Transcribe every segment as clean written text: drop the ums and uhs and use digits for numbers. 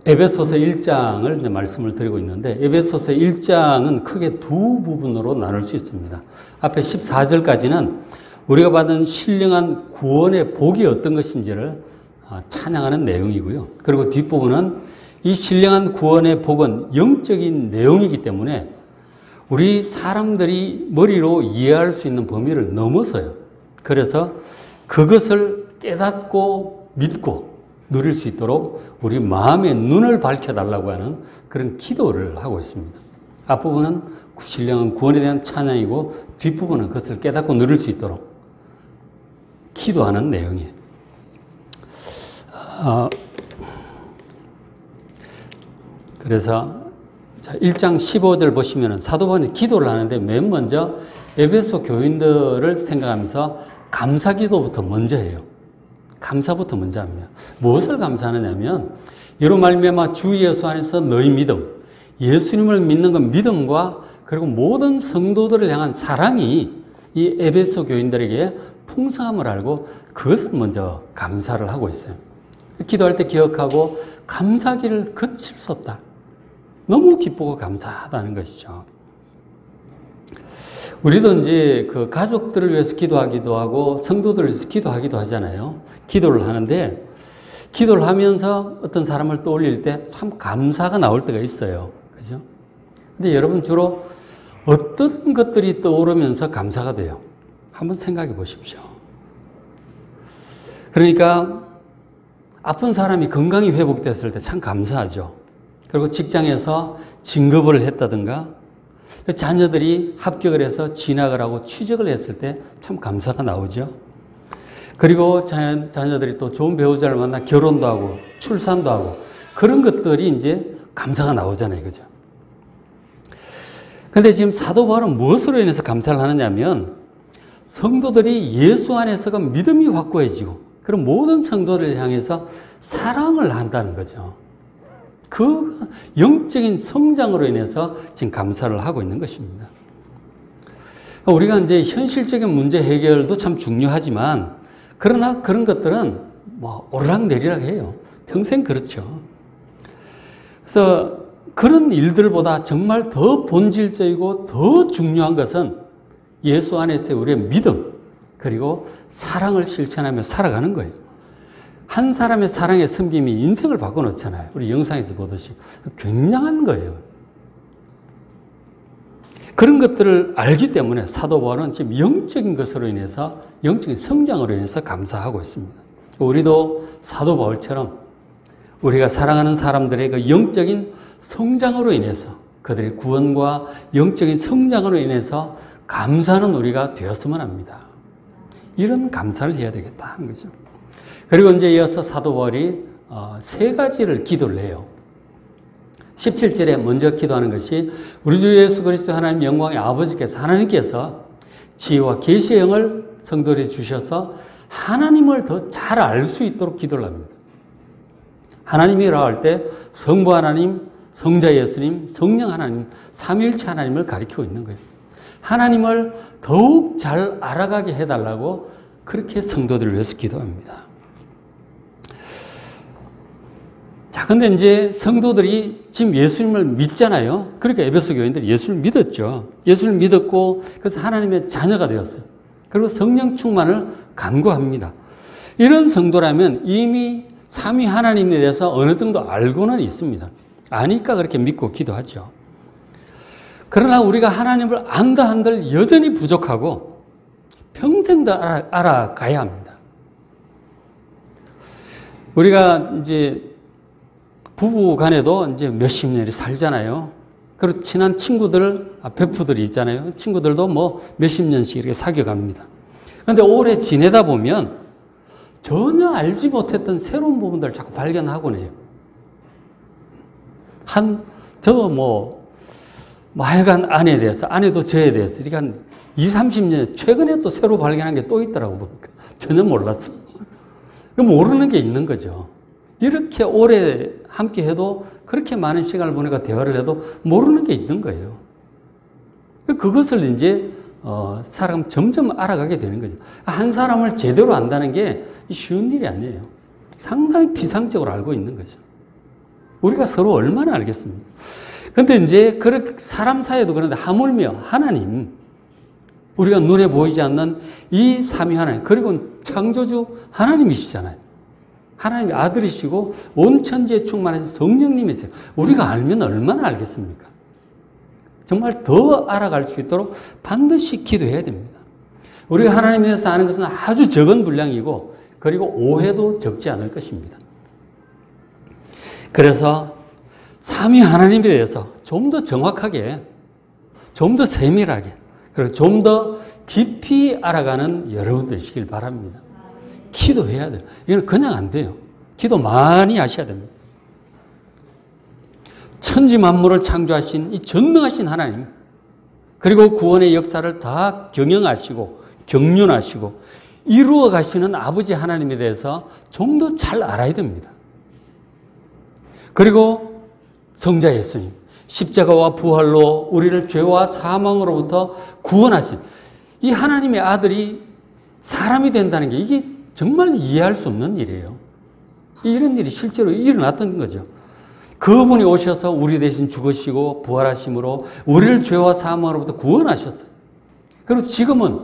에베소서 1장을 이제 말씀을 드리고 있는데, 에베소서 1장은 크게 두 부분으로 나눌 수 있습니다. 앞에 14절까지는 우리가 받은 신령한 구원의 복이 어떤 것인지를 찬양하는 내용이고요. 그리고 뒷부분은 이 신령한 구원의 복은 영적인 내용이기 때문에 우리 사람들이 머리로 이해할 수 있는 범위를 넘어서요. 그래서 그것을 깨닫고 믿고 누릴 수 있도록 우리 마음의 눈을 밝혀달라고 하는 그런 기도를 하고 있습니다. 앞부분은 신령한 구원에 대한 찬양이고 뒷부분은 그것을 깨닫고 누릴 수 있도록 기도하는 내용이에요. 그래서 1장 15절 보시면 사도 바울이 기도를 하는데 맨 먼저 에베소 교인들을 생각하면서 감사기도부터 먼저 해요. 감사부터 먼저 합니다. 무엇을 감사하느냐면 이로 말미암아 주 예수 안에서 너희 믿음, 예수님을 믿는 그 믿음과 그리고 모든 성도들을 향한 사랑이 이 에베소 교인들에게 풍성함을 알고 그것을 먼저 감사를 하고 있어요. 기도할 때 기억하고 감사하기를 그칠 수 없다. 너무 기쁘고 감사하다는 것이죠. 우리도 이제 그 가족들을 위해서 기도하기도 하고 성도들을 위해서 기도하기도 하잖아요. 기도를 하는데 기도를 하면서 어떤 사람을 떠올릴 때 참 감사가 나올 때가 있어요. 그죠? 근데 여러분 주로 어떤 것들이 떠오르면서 감사가 돼요? 한번 생각해 보십시오. 그러니까 아픈 사람이 건강이 회복됐을 때 참 감사하죠. 그리고 직장에서 진급을 했다든가 자녀들이 합격을 해서 진학을 하고 취직을 했을 때 참 감사가 나오죠. 그리고 자녀들이 또 좋은 배우자를 만나 결혼도 하고 출산도 하고 그런 것들이 이제 감사가 나오잖아요. 그죠? 근데 지금 사도 바울은 무엇으로 인해서 감사를 하느냐면 성도들이 예수 안에서가 믿음이 확고해지고 그럼 모든 성도를 향해서 사랑을 한다는 거죠. 그 영적인 성장으로 인해서 지금 감사를 하고 있는 것입니다. 우리가 이제 현실적인 문제 해결도 참 중요하지만 그러나 그런 것들은 뭐 오르락내리락 해요. 평생 그렇죠. 그래서 그런 일들보다 정말 더 본질적이고 더 중요한 것은 예수 안에서의 우리의 믿음 그리고 사랑을 실천하며 살아가는 거예요. 한 사람의 사랑의 섬김이 인생을 바꿔놓잖아요. 우리 영상에서 보듯이. 굉장한 거예요. 그런 것들을 알기 때문에 사도 바울은 지금 영적인 것으로 인해서 영적인 성장으로 인해서 감사하고 있습니다. 우리도 사도 바울처럼 우리가 사랑하는 사람들의 그 영적인 성장으로 인해서 그들의 구원과 영적인 성장으로 인해서 감사하는 우리가 되었으면 합니다. 이런 감사를 해야 되겠다는 거죠. 그리고 이제 이어서 사도 바울이 세 가지를 기도를 해요. 17절에 먼저 기도하는 것이 우리 주 예수 그리스도 하나님 영광의 아버지께서 하나님께서 지혜와 계시의 영을 성도들이 주셔서 하나님을 더 잘 알 수 있도록 기도를 합니다. 하나님이라고 할 때 성부 하나님, 성자 예수님, 성령 하나님, 삼위일체 하나님을 가리키고 있는 거예요. 하나님을 더욱 잘 알아가게 해달라고 그렇게 성도들을 위해서 기도합니다. 자, 근데 이제 성도들이 지금 예수님을 믿잖아요. 그러니까 에베소 교인들이 예수를 믿었죠. 예수를 믿었고, 그래서 하나님의 자녀가 되었어요. 그리고 성령 충만을 간구합니다. 이런 성도라면 이미 삼위 하나님에 대해서 어느 정도 알고는 있습니다. 아니까 그렇게 믿고 기도하죠. 그러나 우리가 하나님을 안다 한들 여전히 부족하고 평생 더 알아가야 합니다. 우리가 이제 부부 간에도 이제 몇십 년이 살잖아요. 그리고 친한 친구들, 베프들이 있잖아요. 친구들도 뭐 몇십 년씩 이렇게 사귀어갑니다. 그런데 오래 지내다 보면 전혀 알지 못했던 새로운 부분들을 자꾸 발견하곤 해요. 저도 뭐 하여간 아내에 대해서, 아내도 저에 대해서 이렇게 한 20, 30년 최근에 또 새로 발견한 게 또 있더라고 보니까. 전혀 몰랐어. 모르는 게 있는 거죠. 이렇게 오래 함께 해도 그렇게 많은 시간을 보내가 대화를 해도 모르는 게 있는 거예요. 그것을 이제 사람 점점 알아가게 되는 거죠. 한 사람을 제대로 안다는 게 쉬운 일이 아니에요. 상당히 비상적으로 알고 있는 거죠. 우리가 서로 얼마나 알겠습니까? 근데 이제 사람 사이에도 그런데 하물며 하나님, 우리가 눈에 보이지 않는 이 삼위 하나님, 그리고 창조주 하나님이시잖아요. 하나님이 아들이시고 온 천지에 충만하신 성령님이세요. 우리가 알면 얼마나 알겠습니까? 정말 더 알아갈 수 있도록 반드시 기도해야 됩니다. 우리가 하나님에 대해서 아는 것은 아주 적은 분량이고, 그리고 오해도 적지 않을 것입니다. 그래서 삼위 하나님에 대해서 좀 더 정확하게, 좀 더 세밀하게, 그리고 좀 더 깊이 알아가는 여러분 되시길 바랍니다. 기도해야 돼요. 이건 그냥 안 돼요. 기도 많이 하셔야 됩니다. 천지 만물을 창조하신 이 전능하신 하나님, 그리고 구원의 역사를 다 경영하시고 경륜하시고 이루어 가시는 아버지 하나님에 대해서 좀 더 잘 알아야 됩니다. 그리고 성자 예수님, 십자가와 부활로 우리를 죄와 사망으로부터 구원하신 이 하나님의 아들이 사람이 된다는 게 이게 정말 이해할 수 없는 일이에요. 이런 일이 실제로 일어났던 거죠. 그분이 오셔서 우리 대신 죽으시고 부활하심으로 우리를 죄와 사망으로부터 구원하셨어요. 그리고 지금은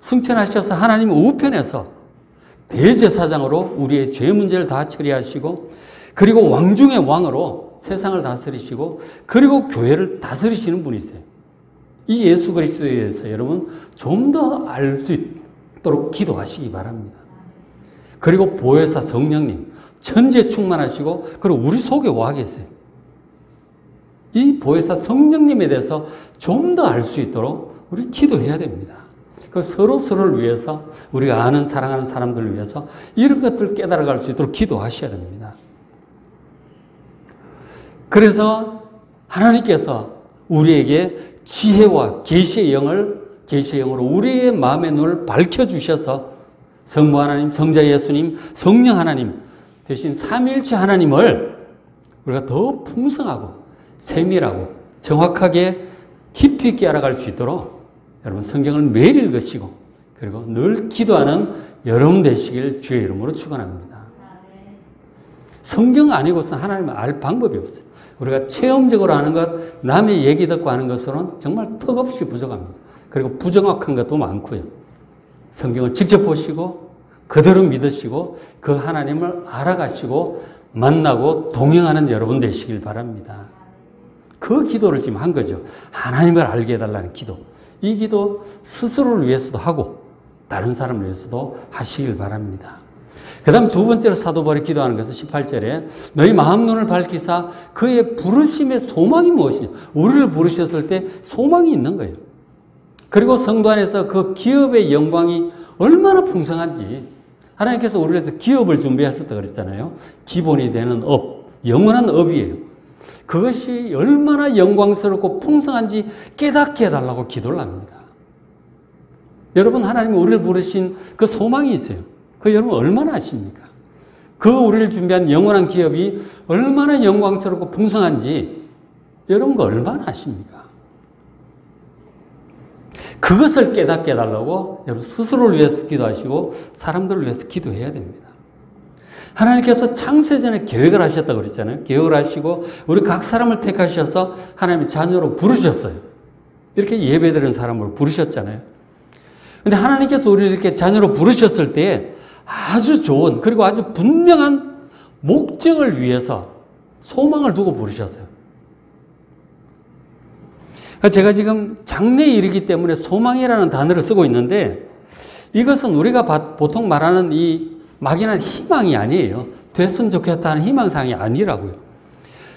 승천하셔서 하나님 우편에서 대제사장으로 우리의 죄 문제를 다 처리하시고, 그리고 왕 중의 왕으로 세상을 다스리시고, 그리고 교회를 다스리시는 분이세요. 이 예수 그리스도에 대해서 여러분 좀 더 알 수 있도록 기도하시기 바랍니다. 그리고 보혜사 성령님, 천지에 충만하시고, 그리고 우리 속에 와 계세요. 이 보혜사 성령님에 대해서 좀 더 알 수 있도록 우리 기도해야 됩니다. 서로서로를 위해서, 우리가 아는 사랑하는 사람들을 위해서 이런 것들을 깨달아갈 수 있도록 기도하셔야 됩니다. 그래서 하나님께서 우리에게 지혜와 계시의 영으로 우리의 마음의 눈을 밝혀주셔서 성부 하나님, 성자 예수님, 성령 하나님 대신 삼위일체 하나님을 우리가 더 풍성하고 세밀하고 정확하게 깊이 있게 알아갈 수 있도록 여러분 성경을 매일 읽으시고, 그리고 늘 기도하는 여러분 되시길 주의 이름으로 축원합니다. 성경 아니고서는 하나님을 알 방법이 없어요. 우리가 체험적으로 아는 것, 남의 얘기 듣고 아는 것으로는 정말 턱없이 부족합니다. 그리고 부정확한 것도 많고요. 성경을 직접 보시고 그대로 믿으시고 그 하나님을 알아가시고 만나고 동행하는 여러분 되시길 바랍니다. 그 기도를 지금 한 거죠. 하나님을 알게 해달라는 기도. 이 기도 스스로를 위해서도 하고 다른 사람을 위해서도 하시길 바랍니다. 그 다음 두 번째로 사도 바울이 기도하는 것은 18절에 너희 마음 눈을 밝히사 그의 부르심의 소망이 무엇이냐. 우리를 부르셨을 때 소망이 있는 거예요. 그리고 성도 안에서 그 기업의 영광이 얼마나 풍성한지, 하나님께서 우리를 위해서 기업을 준비하셨다 그랬잖아요. 기본이 되는 업, 영원한 업이에요. 그것이 얼마나 영광스럽고 풍성한지 깨닫게 해달라고 기도를 합니다. 여러분, 하나님이 우리를 부르신 그 소망이 있어요. 그 여러분 얼마나 아십니까? 그 우리를 준비한 영원한 기업이 얼마나 영광스럽고 풍성한지 여러분 그 얼마나 아십니까? 그것을 깨닫게 해달라고 여러분 스스로를 위해서 기도하시고 사람들을 위해서 기도해야 됩니다. 하나님께서 창세전에 계획을 하셨다고 그랬잖아요. 계획을 하시고 우리 각 사람을 택하셔서 하나님의 자녀로 부르셨어요. 이렇게 예배드리는 사람으로 부르셨잖아요. 근데 하나님께서 우리를 이렇게 자녀로 부르셨을 때 아주 좋은, 그리고 아주 분명한 목적을 위해서 소망을 두고 부르셨어요. 제가 지금 장래에 이르기 때문에 소망이라는 단어를 쓰고 있는데, 이것은 우리가 보통 말하는 이 막연한 희망이 아니에요. 됐으면 좋겠다는 희망사항이 아니라고요.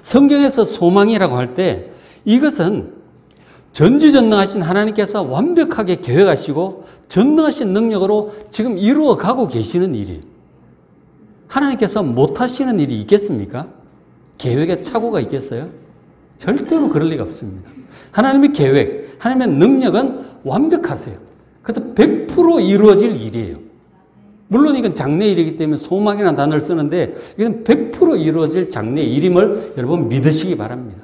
성경에서 소망이라고 할 때 이것은 전지전능하신 하나님께서 완벽하게 계획하시고 전능하신 능력으로 지금 이루어 가고 계시는 일이에요. 하나님께서 못하시는 일이 있겠습니까? 계획에 착오가 있겠어요? 절대로 그럴 리가 없습니다. 하나님의 계획, 하나님의 능력은 완벽하세요. 그래서 100% 이루어질 일이에요. 물론 이건 장래 일이기 때문에 소망이라는 단어를 쓰는데 이건 100% 이루어질 장래 일임을 여러분 믿으시기 바랍니다.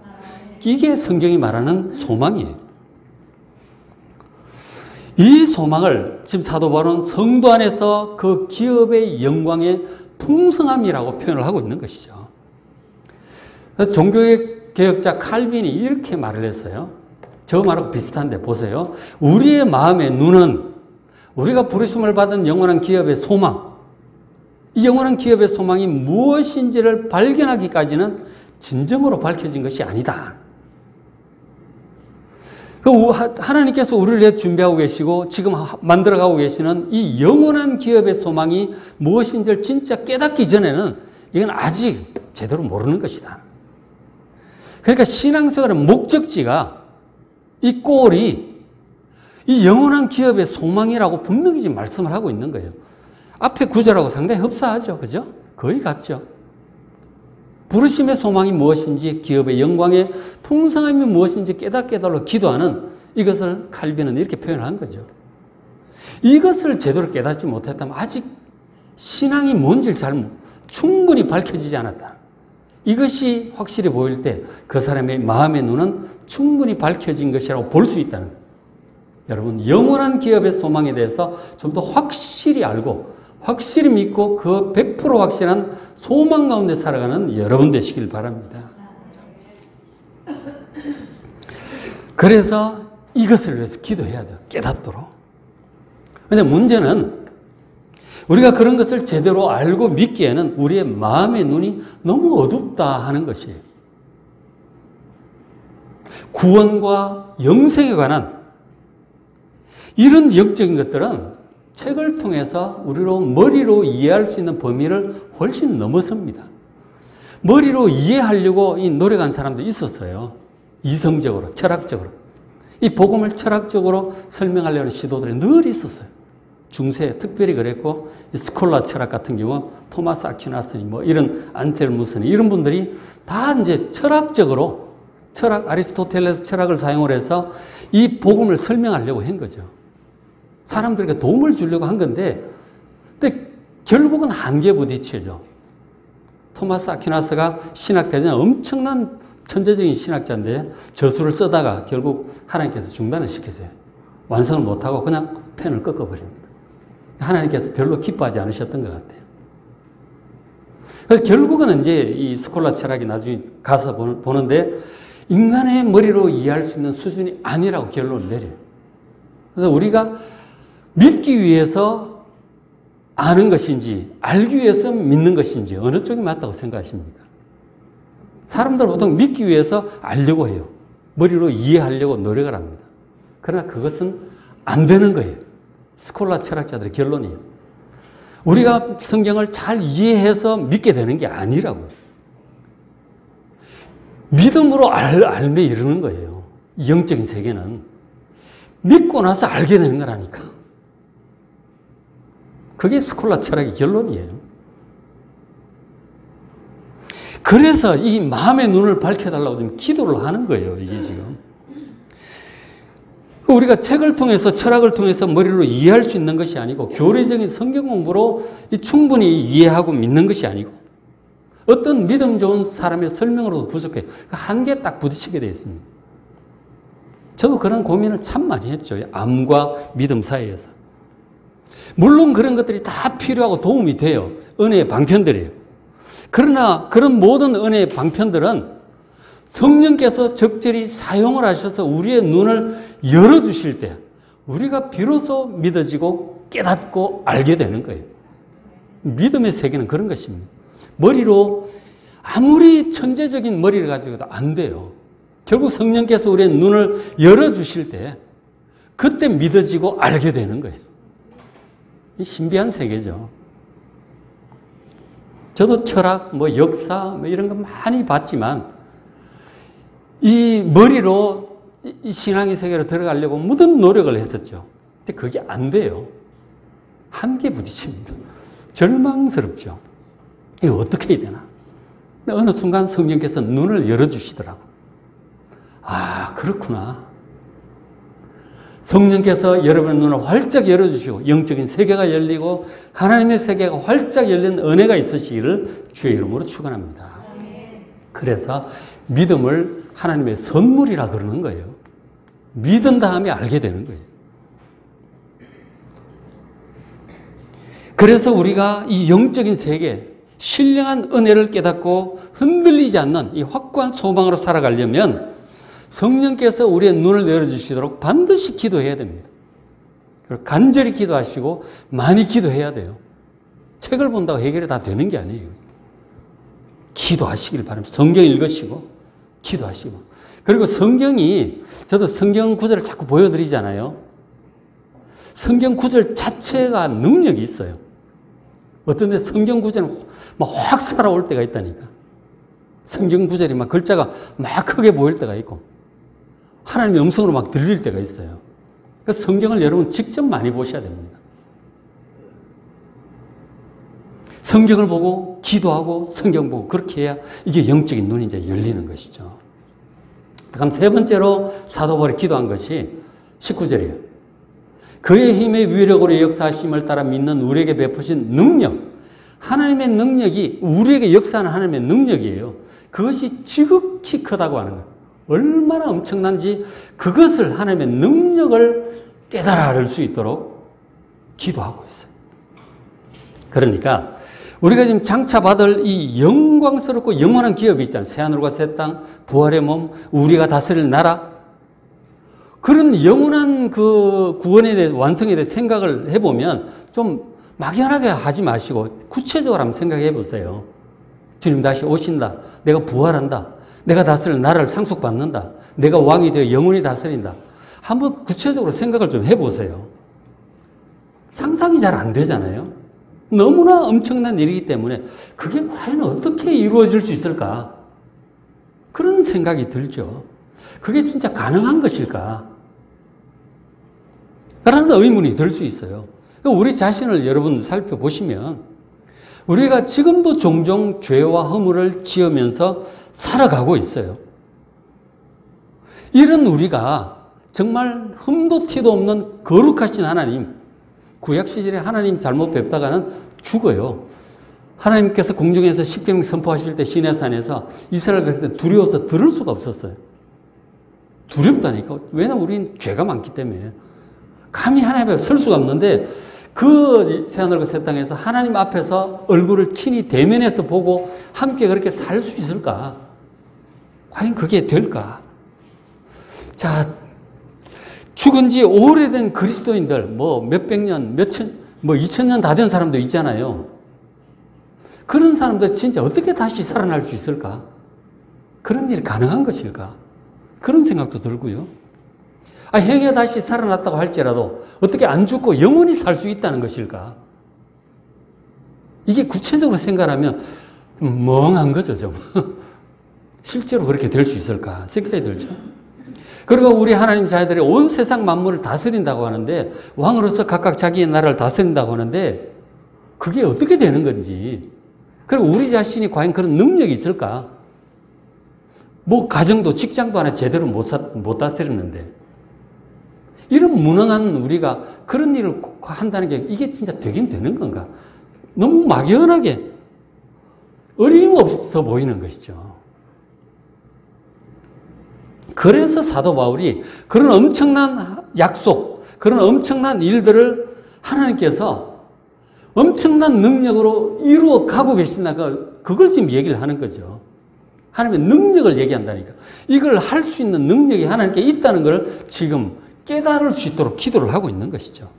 이게 성경이 말하는 소망이에요. 이 소망을 지금 사도 바울은 성도 안에서 그 기업의 영광의 풍성함이라고 표현을 하고 있는 것이죠. 종교개혁자 칼빈이 이렇게 말을 했어요. 저 말하고 비슷한데 보세요. 우리의 마음의 눈은 우리가 부르심을 받은 영원한 기업의 소망, 이 영원한 기업의 소망이 무엇인지를 발견하기까지는 진정으로 밝혀진 것이 아니다. 하나님께서 우리를 위해 준비하고 계시고 지금 만들어가고 계시는 이 영원한 기업의 소망이 무엇인지를 진짜 깨닫기 전에는 이건 아직 제대로 모르는 것이다. 그러니까 신앙생활의 목적지가 이 꼴이 이 영원한 기업의 소망이라고 분명히 지금 말씀을 하고 있는 거예요. 앞에 구절하고 상당히 흡사하죠. 그죠? 거의 같죠. 부르심의 소망이 무엇인지, 기업의 영광의 풍성함이 무엇인지 깨닫게 해달라고 기도하는 이것을 칼빈은 이렇게 표현한 거죠. 이것을 제대로 깨닫지 못했다면 아직 신앙이 뭔지를 충분히 밝혀지지 않았다. 이것이 확실히 보일 때 그 사람의 마음의 눈은 충분히 밝혀진 것이라고 볼 수 있다는 거예요. 여러분, 영원한 기업의 소망에 대해서 좀 더 확실히 알고 확실히 믿고 그 100% 확실한 소망 가운데 살아가는 여러분 되시길 바랍니다. 그래서 이것을 위해서 기도해야 돼요. 깨닫도록. 근데 문제는 우리가 그런 것을 제대로 알고 믿기에는 우리의 마음의 눈이 너무 어둡다 하는 것이에요. 구원과 영생에 관한 이런 영적인 것들은 책을 통해서 우리로 머리로 이해할 수 있는 범위를 훨씬 넘어섭니다. 머리로 이해하려고 노력한 사람도 있었어요. 이성적으로, 철학적으로. 이 복음을 철학적으로 설명하려는 시도들이 늘 있었어요. 중세에 특별히 그랬고, 스콜라 철학 같은 경우, 토마스 아퀴나스니, 이런 안셀무스니, 이런 분들이 다 이제 철학적으로, 아리스토텔레스 철학을 사용을 해서 이 복음을 설명하려고 한 거죠. 사람들에게 도움을 주려고 한 건데, 근데 결국은 한계에 부딪히죠. 토마스 아퀴나스가 신학대전 엄청난 천재적인 신학자인데 저수를 쓰다가 결국 하나님께서 중단을 시키세요. 완성을 못하고 그냥 펜을 꺾어버립니다. 하나님께서 별로 기뻐하지 않으셨던 것 같아요. 그래서 결국은 이제 이 스콜라 철학이 나중에 가서 보는데 인간의 머리로 이해할 수 있는 수준이 아니라고 결론을 내려요. 그래서 우리가 믿기 위해서 아는 것인지 알기 위해서 믿는 것인지 어느 쪽이 맞다고 생각하십니까? 사람들은 보통 믿기 위해서 알려고 해요. 머리로 이해하려고 노력을 합니다. 그러나 그것은 안 되는 거예요. 스콜라 철학자들의 결론이에요. 우리가 성경을 잘 이해해서 믿게 되는 게 아니라고요. 믿음으로 알매 이르는 거예요. 영적인 세계는. 믿고 나서 알게 되는 거라니까. 그게 스콜라 철학의 결론이에요. 그래서 이 마음의 눈을 밝혀달라고 지금 기도를 하는 거예요. 이게 지금. 우리가 책을 통해서 철학을 통해서 머리로 이해할 수 있는 것이 아니고 교리적인 성경 공부로 충분히 이해하고 믿는 것이 아니고 어떤 믿음 좋은 사람의 설명으로도 부족해요. 한계에 딱 부딪히게 되어 있습니다. 저도 그런 고민을 참 많이 했죠. 암과 믿음 사이에서. 물론 그런 것들이 다 필요하고 도움이 돼요. 은혜의 방편들이에요. 그러나 그런 모든 은혜의 방편들은 성령께서 적절히 사용을 하셔서 우리의 눈을 열어주실 때 우리가 비로소 믿어지고 깨닫고 알게 되는 거예요. 믿음의 세계는 그런 것입니다. 머리로 아무리 천재적인 머리를 가지고도 안 돼요. 결국 성령께서 우리의 눈을 열어주실 때 그때 믿어지고 알게 되는 거예요. 이 신비한 세계죠. 저도 철학, 역사 이런 거 많이 봤지만 이 머리로 이 신앙의 세계로 들어가려고 무슨 노력을 했었죠. 근데 그게 안 돼요. 한계에 부딪힙니다. 절망스럽죠. 이거 어떻게 해야 되나? 근데 어느 순간 성령께서 눈을 열어주시더라고. 아, 그렇구나. 성령께서 여러분의 눈을 활짝 열어주시고 영적인 세계가 열리고 하나님의 세계가 활짝 열린 은혜가 있으시기를 주의 이름으로 축원합니다. 그래서 믿음을 하나님의 선물이라 그러는 거예요. 믿은 다음에 알게 되는 거예요. 그래서 우리가 이 영적인 세계, 신령한 은혜를 깨닫고 흔들리지 않는 이 확고한 소망으로 살아가려면 성령께서 우리의 눈을 열어주시도록 반드시 기도해야 됩니다. 그리고 간절히 기도하시고 많이 기도해야 돼요. 책을 본다고 해결이 다 되는 게 아니에요. 기도하시길 바랍니다. 성경 읽으시고 기도하시고. 그리고 성경이, 저도 성경 구절을 자꾸 보여드리잖아요. 성경 구절 자체가 능력이 있어요. 어떤 데 성경 구절은 막 확 살아올 때가 있다니까. 성경 구절이 막 글자가 막 크게 보일 때가 있고 하나님의 음성으로 막 들릴 때가 있어요. 그래서 성경을 여러분 직접 많이 보셔야 됩니다. 성경을 보고 기도하고 성경 보고 그렇게 해야 이게 영적인 눈이 이제 열리는 것이죠. 그럼 세 번째로 사도 바울이 기도한 것이 19절이에요. 그의 힘의 위력으로 역사하심을 따라 믿는 우리에게 베푸신 능력. 하나님의 능력이 우리에게 역사하는 하나님의 능력이에요. 그것이 지극히 크다고 하는 거예요. 얼마나 엄청난지 그것을 하나님의 능력을 깨달아 알 수 있도록 기도하고 있어요. 그러니까 우리가 지금 장차 받을 이 영광스럽고 영원한 기업이 있잖아요. 새하늘과 새 땅, 부활의 몸, 우리가 다스릴 나라. 그런 영원한 그 구원에 대해 완성에 대해 생각을 해보면 좀 막연하게 하지 마시고 구체적으로 한번 생각해 보세요. 주님 다시 오신다. 내가 부활한다. 내가 다스릴 나라를 상속받는다. 내가 왕이 되어 영원히 다스린다. 한번 구체적으로 생각을 좀 해보세요. 상상이 잘 안 되잖아요. 너무나 엄청난 일이기 때문에 그게 과연 어떻게 이루어질 수 있을까? 그런 생각이 들죠. 그게 진짜 가능한 것일까? 라는 의문이 들 수 있어요. 우리 자신을 여러분 살펴보시면 우리가 지금도 종종 죄와 허물을 지으면서 살아가고 있어요. 이런 우리가 정말 흠도 티도 없는 거룩하신 하나님, 구약시절에 하나님 잘못 뵙다가는 죽어요. 하나님께서 공중에서 십계명 선포하실 때 시내산에서 이스라엘 백성들 두려워서 들을 수가 없었어요. 두렵다니까. 왜냐하면 우리는 죄가 많기 때문에. 감히 하나님 앞에 설 수가 없는데 그 새하늘과 새 땅에서 하나님 앞에서 얼굴을 친히 대면해서 보고 함께 그렇게 살 수 있을까? 과연 그게 될까? 자, 죽은 지 오래된 그리스도인들, 뭐 몇백 년, 뭐 2000년 다 된 사람도 있잖아요. 그런 사람들 진짜 어떻게 다시 살아날 수 있을까? 그런 일이 가능한 것일까? 그런 생각도 들고요. 행여 다시 살아났다고 할지라도 어떻게 안 죽고 영원히 살 수 있다는 것일까? 이게 구체적으로 생각하면 좀 멍한 거죠, 좀. 실제로 그렇게 될 수 있을까? 생각이 들죠. 그리고 우리 하나님 자녀들이 온 세상 만물을 다스린다고 하는데, 왕으로서 각각 자기의 나라를 다스린다고 하는데, 그게 어떻게 되는 건지, 그리고 우리 자신이 과연 그런 능력이 있을까? 뭐, 가정도 직장도 하나 제대로 못 다스리는데, 이런 무능한 우리가 그런 일을 한다는 게 이게 진짜 되긴 되는 건가? 너무 막연하게 어림없어 보이는 것이죠. 그래서 사도 바울이 그런 엄청난 약속, 그런 엄청난 일들을 하나님께서 엄청난 능력으로 이루어 가고 계신다니까 그걸 지금 얘기를 하는 거죠. 하나님의 능력을 얘기한다니까. 이걸 할 수 있는 능력이 하나님께 있다는 걸 지금 깨달을 수 있도록 기도를 하고 있는 것이죠.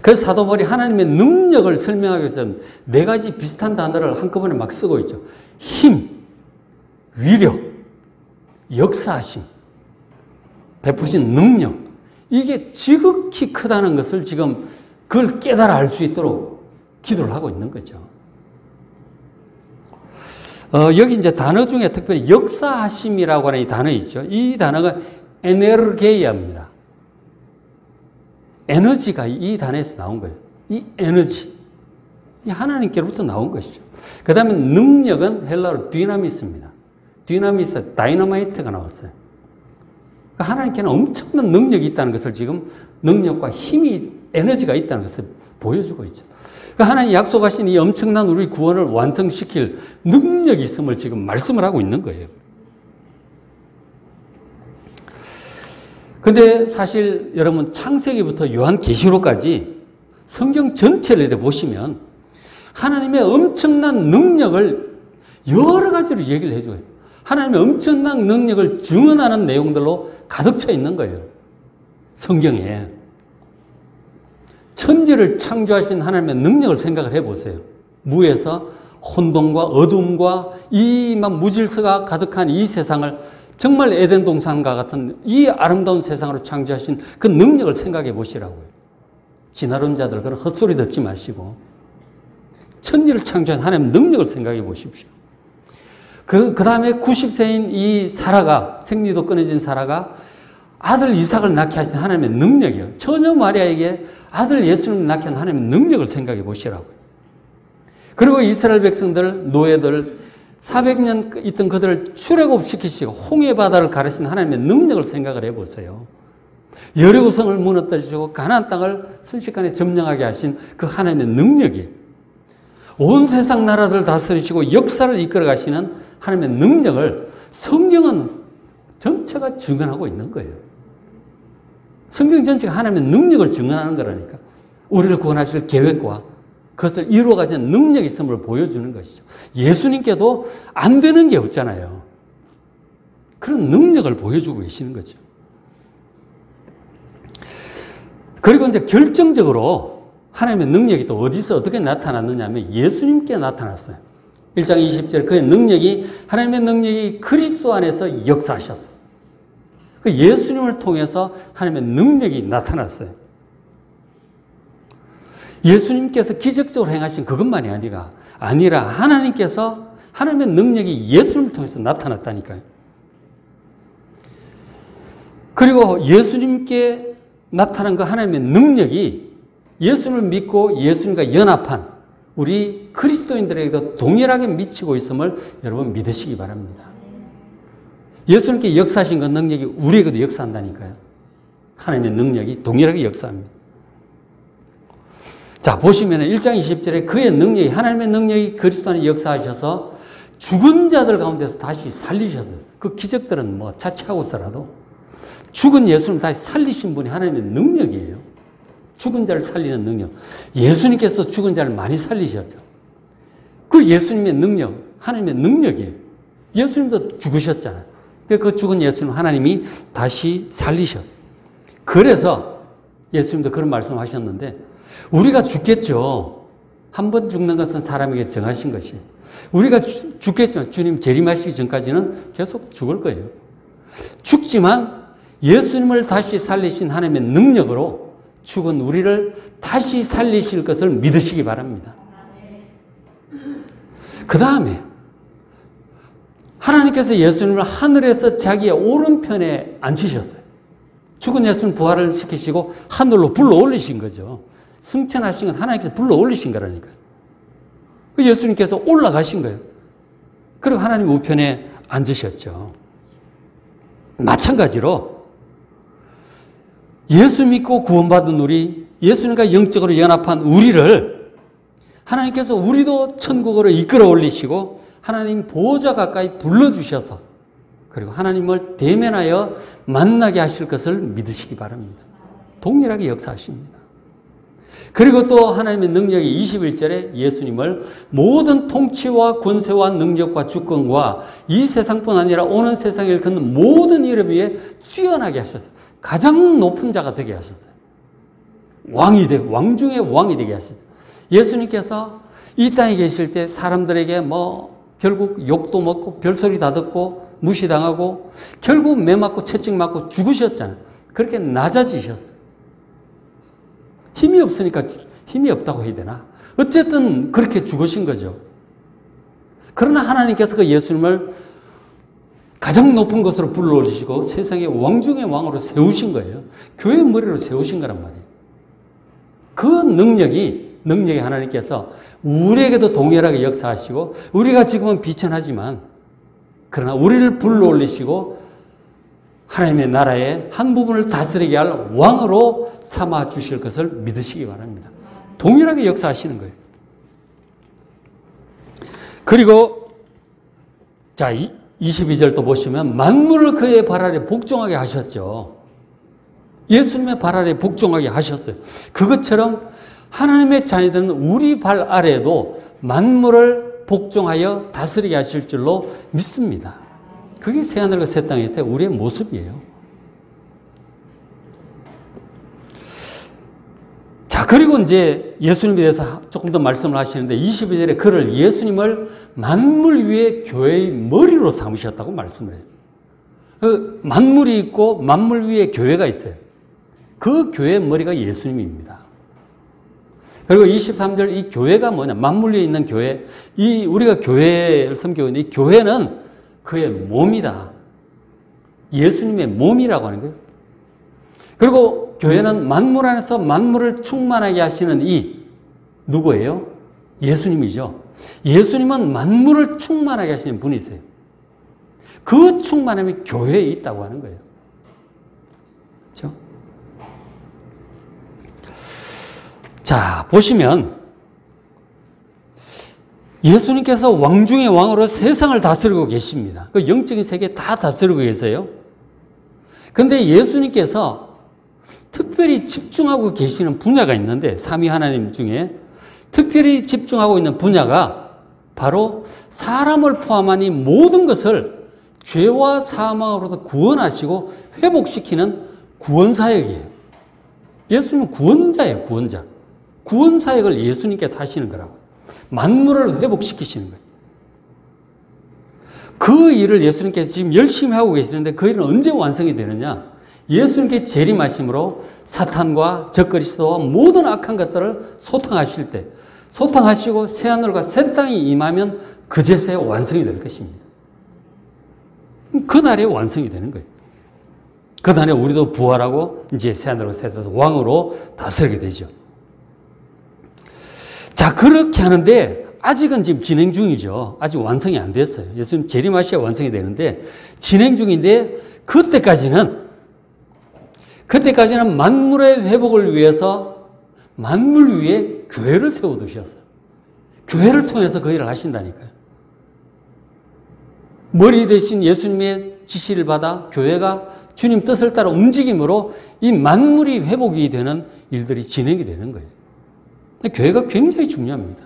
그래서 사도 바울이 하나님의 능력을 설명하기 위해서 네 가지 비슷한 단어를 한꺼번에 막 쓰고 있죠. 힘, 위력, 역사하심, 베푸신 능력. 이게 지극히 크다는 것을 지금 그걸 깨달아 알 수 있도록 기도를 하고 있는 거죠. 여기 이제 단어 중에 특별히 역사하심이라고 하는 이 단어 있죠. 이 단어가 에네르게이아입니다. 에너지가 이 단어에서 나온 거예요. 이 에너지. 이 하나님께로부터 나온 것이죠. 그 다음에 능력은 헬라어로 디나미스입니다. 디나미스, 다이너마이트가 나왔어요. 그러니까 하나님께는 엄청난 능력이 있다는 것을 지금 능력과 힘이, 에너지가 있다는 것을 보여주고 있죠. 그러니까 하나님이 약속하신 이 엄청난 우리 구원을 완성시킬 능력이 있음을 지금 말씀을 하고 있는 거예요. 근데 사실 여러분 창세기부터 요한계시록까지 성경 전체를 보시면 하나님의 엄청난 능력을 여러 가지로 얘기를 해주고 있어요. 하나님의 엄청난 능력을 증언하는 내용들로 가득 차 있는 거예요. 성경에. 천지를 창조하신 하나님의 능력을 생각을 해보세요. 무에서 혼돈과 어둠과 이만 무질서가 가득한 이 세상을 정말 에덴 동산과 같은 이 아름다운 세상으로 창조하신 그 능력을 생각해 보시라고요. 진화론자들 그런 헛소리 듣지 마시고 천지를 창조한 하나님의 능력을 생각해 보십시오. 그 다음에 90세인 이 사라가, 생리도 끊어진 사라가 아들 이삭을 낳게 하신 하나님의 능력이요. 처녀 마리아에게 아들 예수님을 낳게 한 하나님의 능력을 생각해 보시라고요. 그리고 이스라엘 백성들, 노예들, 400년 있던 그들을 출애굽시키시고 홍해 바다를 가르신 하나님의 능력을 생각을 해보세요. 여리고성을 무너뜨리시고 가나안 땅을 순식간에 점령하게 하신 그 하나님의 능력이 온 세상 나라들 다스리시고 역사를 이끌어 가시는 하나님의 능력을 성경은 전체가 증언하고 있는 거예요. 성경 전체가 하나님의 능력을 증언하는 거라니까. 우리를 구원하실 계획과 그것을 이루어 가시는 능력이 있음을 보여주는 것이죠. 예수님께도 안 되는 게 없잖아요. 그런 능력을 보여주고 계시는 거죠. 그리고 이제 결정적으로 하나님의 능력이 또 어디서 어떻게 나타났느냐 하면 예수님께 나타났어요. 1장 20절 그의 능력이, 하나님의 능력이 그리스도 안에서 역사하셨어요. 그 예수님을 통해서 하나님의 능력이 나타났어요. 예수님께서 기적적으로 행하신 그것만이 아니라 하나님께서 하나님의 능력이 예수님을 통해서 나타났다니까요. 그리고 예수님께 나타난 그 하나님의 능력이 예수를 믿고 예수님과 연합한 우리 그리스도인들에게도 동일하게 미치고 있음을 여러분 믿으시기 바랍니다. 예수님께 역사하신 그 능력이 우리에게도 역사한다니까요. 하나님의 능력이 동일하게 역사합니다. 자, 보시면 1장 20절에 그의 능력이, 하나님의 능력이 그리스도 안에 역사하셔서 죽은 자들 가운데서 다시 살리셔서, 그 기적들은 뭐 자체하고서라도 죽은 예수님 다시 살리신 분이 하나님의 능력이에요. 죽은 자를 살리는 능력. 예수님께서 죽은 자를 많이 살리셨죠. 그 예수님의 능력, 하나님의 능력이에요. 예수님도 죽으셨잖아요. 그 죽은 예수님 하나님이 다시 살리셨어요. 그래서 예수님도 그런 말씀하셨는데 우리가 죽겠죠. 한 번 죽는 것은 사람에게 정하신 것이에요. 우리가 죽겠지만 주님 재림하시기 전까지는 계속 죽을 거예요. 죽지만 예수님을 다시 살리신 하나님의 능력으로 죽은 우리를 다시 살리실 것을 믿으시기 바랍니다. 그 다음에 하나님께서 예수님을 하늘에서 자기의 오른편에 앉히셨어요. 죽은 예수님 부활을 시키시고 하늘로 불러 올리신 거죠. 승천하신 건 하나님께서 불러 올리신 거라니까요. 예수님께서 올라가신 거예요. 그리고 하나님 우편에 앉으셨죠. 마찬가지로 예수 믿고 구원받은 우리, 예수님과 영적으로 연합한 우리를 하나님께서 우리도 천국으로 이끌어 올리시고 하나님 보호자 가까이 불러주셔서 그리고 하나님을 대면하여 만나게 하실 것을 믿으시기 바랍니다. 동일하게 역사하십니다. 그리고 또 하나님의 능력이 21절에 예수님을 모든 통치와 권세와 능력과 주권과 이 세상뿐 아니라 오는 세상을 일컫는 모든 이름 위에 뛰어나게 하셨어요. 가장 높은 자가 되게 하셨어요. 왕 중에 왕이 되게 하셨어요. 예수님께서 이 땅에 계실 때 사람들에게 결국 욕도 먹고 별소리 다 듣고 무시당하고 결국 매 맞고 채찍 맞고 죽으셨잖아요. 그렇게 낮아지셨어요. 힘이 없으니까 힘이 없다고 해야 되나? 어쨌든 그렇게 죽으신 거죠. 그러나 하나님께서 그 예수님을 가장 높은 곳으로 불러올리시고 세상의 왕 중의 왕으로 세우신 거예요. 교회의 머리로 세우신 거란 말이에요. 그 능력이 하나님께서 우리에게도 동일하게 역사하시고 우리가 지금은 비천하지만 그러나 우리를 불러올리시고 하나님의 나라의 한 부분을 다스리게 할 왕으로 삼아 주실 것을 믿으시기 바랍니다. 동일하게 역사하시는 거예요. 그리고 자 22절도 보시면 만물을 그의 발 아래 복종하게 하셨죠. 예수님의 발 아래 복종하게 하셨어요. 그것처럼 하나님의 자녀들은 우리 발 아래에도 만물을 복종하여 다스리게 하실 줄로 믿습니다. 그게 새하늘과 새 땅에서의 우리의 모습이에요. 자, 그리고 이제 예수님에 대해서 조금 더 말씀을 하시는데 22절에 그를 예수님을 만물 위에 교회의 머리로 삼으셨다고 말씀을 해요. 그 만물이 있고 만물 위에 교회가 있어요. 그 교회의 머리가 예수님입니다. 그리고 23절 이 교회가 뭐냐? 만물 위에 있는 교회. 이 우리가 교회를 섬기고 있는 이 교회는 그의 몸이다. 예수님의 몸이라고 하는 거예요. 그리고 교회는 만물 안에서 만물을 충만하게 하시는 이 누구예요? 예수님이죠. 예수님은 만물을 충만하게 하시는 분이세요. 그 충만함이 교회에 있다고 하는 거예요. 그렇죠? 자, 보시면 예수님께서 왕 중의 왕으로 세상을 다스리고 계십니다. 그 영적인 세계 다 다스리고 계세요. 그런데 예수님께서 특별히 집중하고 계시는 분야가 있는데 삼위 하나님 중에 특별히 집중하고 있는 분야가 바로 사람을 포함한 이 모든 것을 죄와 사망으로부터 구원하시고 회복시키는 구원사역이에요. 예수님은 구원자예요. 구원자. 구원사역을 예수님께서 하시는 거라고요. 만물을 회복시키시는 거예요. 그 일을 예수님께서 지금 열심히 하고 계시는데 그 일은 언제 완성이 되느냐? 예수님께 재림하심으로 사탄과 적그리스도와 모든 악한 것들을 소탕하실 때, 소탕하시고 새하늘과 새 땅이 임하면 그제서야 완성이 될 것입니다. 그날에 완성이 되는 거예요. 그날에 우리도 부활하고 이제 새하늘과 새 땅 왕으로 다스리게 되죠. 자, 그렇게 하는데 아직은 지금 진행 중이죠. 아직 완성이 안 됐어요. 예수님 재림하셔야 완성이 되는데 진행 중인데 그때까지는 만물의 회복을 위해서 만물 위에 교회를 세워두셨어요. 교회를 통해서 그 일을 하신다니까요. 머리 대신 예수님의 지시를 받아 교회가 주님 뜻을 따라 움직임으로 이 만물이 회복이 되는 일들이 진행이 되는 거예요. 교회가 굉장히 중요합니다.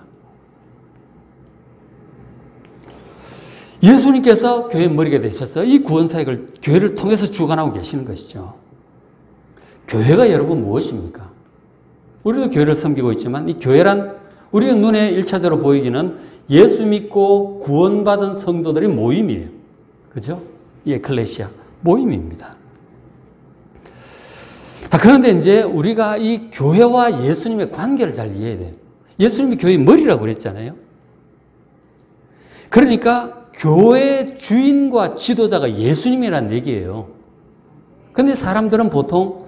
예수님께서 교회의 머리가 되셔서 이 구원사역을 교회를 통해서 주관하고 계시는 것이죠. 교회가 여러분 무엇입니까? 우리도 교회를 섬기고 있지만 이 교회란 우리의 눈에 1차적으로 보이기는 예수 믿고 구원받은 성도들의 모임이에요. 그죠? 이 에클레시아 모임입니다. 그런데 이제 우리가 이 교회와 예수님의 관계를 잘 이해해야 돼요. 예수님이 교회의 머리라고 그랬잖아요. 그러니까 교회의 주인과 지도자가 예수님이라는 얘기예요. 그런데 사람들은 보통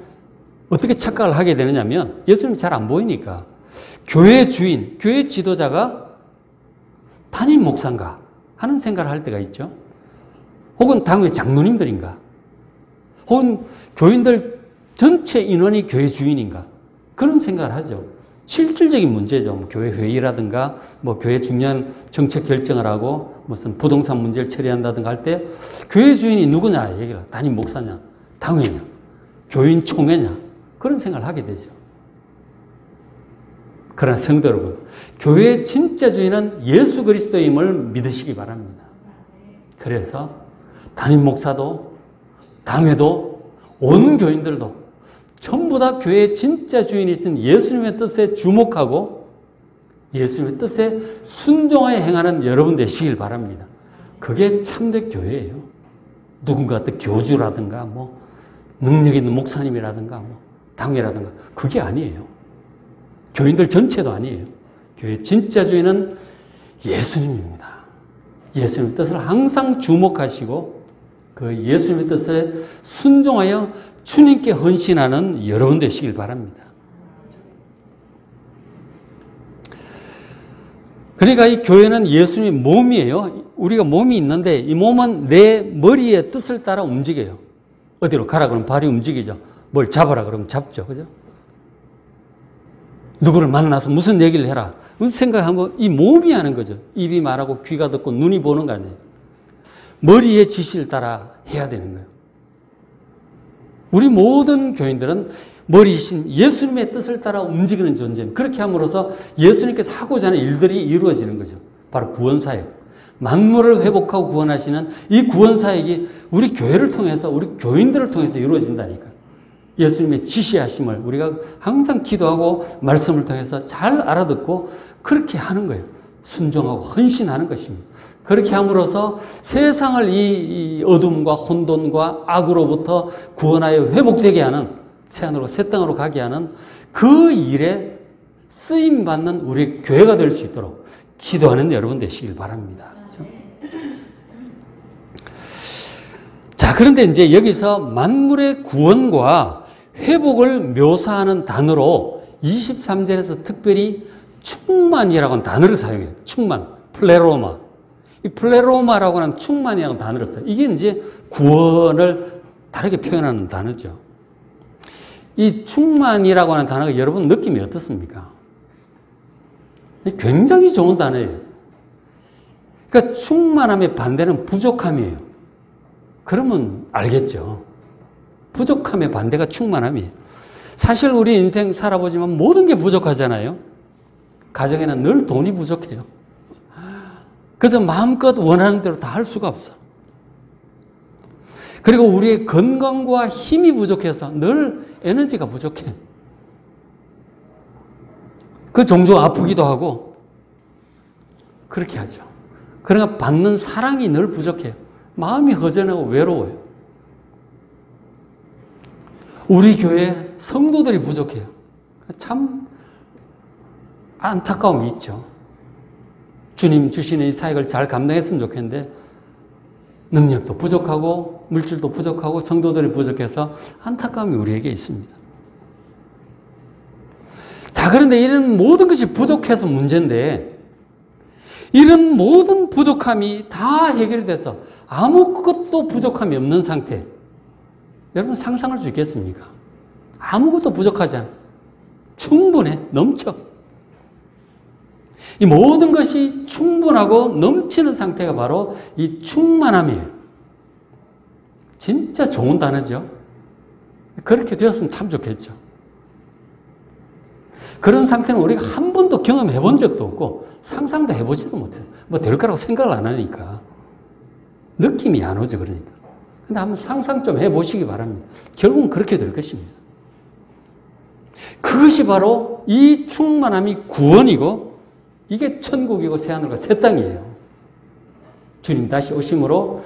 어떻게 착각을 하게 되느냐면 예수님이 잘 안 보이니까 교회의 주인, 교회의 지도자가 담임 목사인가 하는 생각을 할 때가 있죠. 혹은 당의 장로님들인가 혹은 교인들 전체 인원이 교회 주인인가 그런 생각을 하죠. 실질적인 문제죠. 뭐 교회 회의라든가 뭐 교회 중요한 정책 결정을 하고 무슨 부동산 문제를 처리한다든가 할 때 교회 주인이 누구냐 얘기를 담임 목사냐 당회냐 교인 총회냐 그런 생각을 하게 되죠. 그러나 성도 여러분, 교회의 진짜 주인은 예수 그리스도임을 믿으시기 바랍니다. 그래서 담임 목사도 당회도 온 교인들도 전부 다 교회의 진짜 주인이신 예수님의 뜻에 주목하고 예수님의 뜻에 순종하여 행하는 여러분 되시길 바랍니다. 그게 참된 교회예요. 누군가 또 교주라든가 뭐 능력 있는 목사님이라든가 뭐 당회라든가 그게 아니에요. 교인들 전체도 아니에요. 교회의 진짜 주인은 예수님입니다. 예수님의 뜻을 항상 주목하시고 그 예수님의 뜻에 순종하여 주님께 헌신하는 여러분 되시길 바랍니다. 그러니까 이 교회는 예수님의 몸이에요. 우리가 몸이 있는데 이 몸은 내 머리의 뜻을 따라 움직여요. 어디로 가라 그러면 발이 움직이죠. 뭘 잡아라 그러면 잡죠. 그죠? 누구를 만나서 무슨 얘기를 해라. 생각하면 이 몸이 하는 거죠. 입이 말하고 귀가 듣고 눈이 보는 거 아니에요. 머리의 지시를 따라 해야 되는 거예요. 우리 모든 교인들은 머리이신 예수님의 뜻을 따라 움직이는 존재입니다. 그렇게 함으로써 예수님께서 하고자 하는 일들이 이루어지는 거죠. 바로 구원사역. 만물을 회복하고 구원하시는 이 구원사역이 우리 교회를 통해서, 우리 교인들을 통해서 이루어진다니까. 예수님의 지시하심을 우리가 항상 기도하고 말씀을 통해서 잘 알아듣고 그렇게 하는 거예요. 순종하고 헌신하는 것입니다. 그렇게 함으로써 세상을 이 어둠과 혼돈과 악으로부터 구원하여 회복되게 하는, 새하늘로 새 땅으로 가게 하는 그 일에 쓰임받는 우리 교회가 될 수 있도록 기도하는 여러분 되시길 바랍니다. 그렇죠? 자, 그런데 이제 여기서 만물의 구원과 회복을 묘사하는 단어로 23절에서 특별히 충만이라고 하는 단어를 사용해요. 충만, 플레로마. 이 플레로마라고 하는 충만이라는 단어를 써요. 이게 이제 구원을 다르게 표현하는 단어죠. 이 충만이라고 하는 단어가 여러분 느낌이 어떻습니까? 굉장히 좋은 단어예요. 그러니까 충만함의 반대는 부족함이에요. 그러면 알겠죠. 부족함의 반대가 충만함이에요. 사실 우리 인생 살아보지만 모든 게 부족하잖아요. 가정에는 늘 돈이 부족해요. 그래서 마음껏 원하는 대로 다 할 수가 없어. 그리고 우리의 건강과 힘이 부족해서 늘 에너지가 부족해. 그 종종 아프기도 하고 그렇게 하죠. 그러니까 받는 사랑이 늘 부족해요. 마음이 허전하고 외로워요. 우리 교회 성도들이 부족해요. 참 안타까움이 있죠. 주님 주시는 이 사역을 잘 감당했으면 좋겠는데 능력도 부족하고 물질도 부족하고 성도들이 부족해서 안타까움이 우리에게 있습니다. 자, 그런데 이런 모든 것이 부족해서 문제인데 이런 모든 부족함이 다 해결이 돼서 아무것도 부족함이 없는 상태. 여러분 상상할 수 있겠습니까? 아무것도 부족하지 않아. 충분해. 넘쳐. 이 모든 것이 충분하고 넘치는 상태가 바로 이 충만함이에요. 진짜 좋은 단어죠. 그렇게 되었으면 참 좋겠죠. 그런 상태는 우리가 한 번도 경험해 본 적도 없고 상상도 해보지도 못해서 뭐 될 거라고 생각을 안 하니까 느낌이 안 오죠. 그러니까. 근데 한번 상상 좀 해보시기 바랍니다. 결국은 그렇게 될 것입니다. 그것이 바로 이 충만함이 구원이고 이게 천국이고 새하늘과 새 땅이에요. 주님 다시 오심으로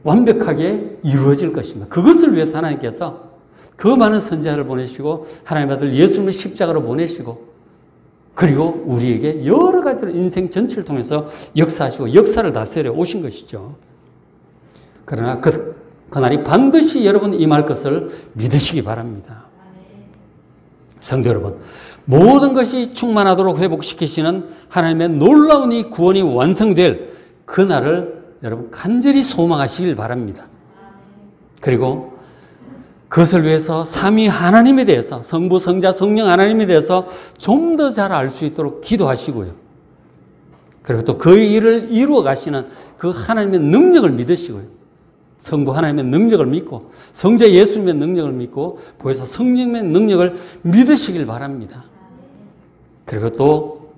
완벽하게 이루어질 것입니다. 그것을 위해서 하나님께서 그 많은 선지자를 보내시고 하나님의 아들 예수님을 십자가로 보내시고 그리고 우리에게 여러 가지로 인생 전체를 통해서 역사하시고 역사를 다스려 오신 것이죠. 그러나 그날이 반드시 여러분 임할 것을 믿으시기 바랍니다. 성도 여러분, 모든 것이 충만하도록 회복시키시는 하나님의 놀라운 이 구원이 완성될 그날을 여러분 간절히 소망하시길 바랍니다. 그리고 그것을 위해서 삼위 하나님에 대해서 성부, 성자, 성령 하나님에 대해서 좀 더 잘 알 수 있도록 기도하시고요. 그리고 또 그 일을 이루어 가시는 그 하나님의 능력을 믿으시고요. 성부 하나님의 능력을 믿고 성자 예수님의 능력을 믿고 보혜사 성령의 능력을 믿으시길 바랍니다. 그리고 또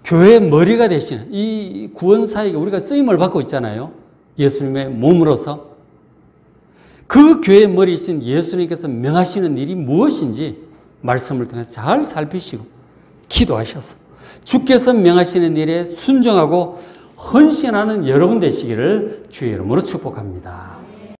교회의 머리가 되시는 이 구원사역에 우리가 쓰임을 받고 있잖아요. 예수님의 몸으로서 그 교회의 머리이신 예수님께서 명하시는 일이 무엇인지 말씀을 통해서 잘 살피시고 기도하셔서 주께서 명하시는 일에 순종하고 헌신하는 여러분 되시기를 주의 이름으로 축복합니다.